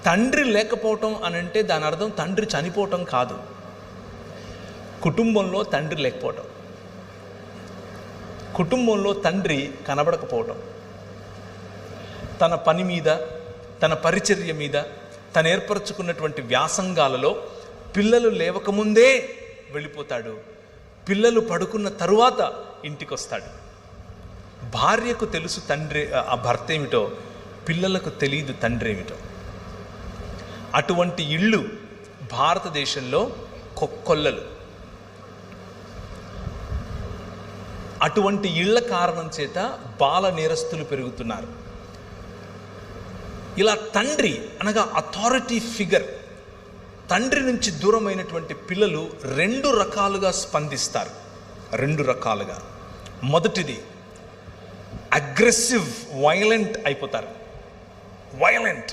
తండ్రి లేకపోవటం అని అంటే దాని అర్థం తండ్రి చనిపోవటం కాదు. కుటుంబంలో తండ్రి లేకపోవటం, కుటుంబంలో తండ్రి కనబడకపోవటం, తన పని మీద, తన పరిచర్య మీద, తను ఏర్పరచుకున్నటువంటి వ్యాసంగాలలో పిల్లలు లేవకముందే వెళ్ళిపోతాడు. పిల్లలు పడుకున్న తరువాత ఇంటికి వస్తాడు. భార్యకు తెలుసు తండ్రి ఆ భర్త ఏమిటో, పిల్లలకు తెలియదు తండ్రి ఏమిటో. అటువంటి ఇళ్ళు భారతదేశంలో కొక్కొల్లలు. అటువంటి ఇళ్ల కారణం చేత బాల నేరస్తులు పెరుగుతున్నారు. ఇలా తండ్రి అనగా అథారిటీ ఫిగర్, తండ్రి నుంచి దూరమైనటువంటి పిల్లలు 2 రకాలుగా స్పందిస్తారు. 2 రకాలుగా. మొదటిది అగ్రెసివ్, వైలెంట్ అయిపోతారు. వైలెంట్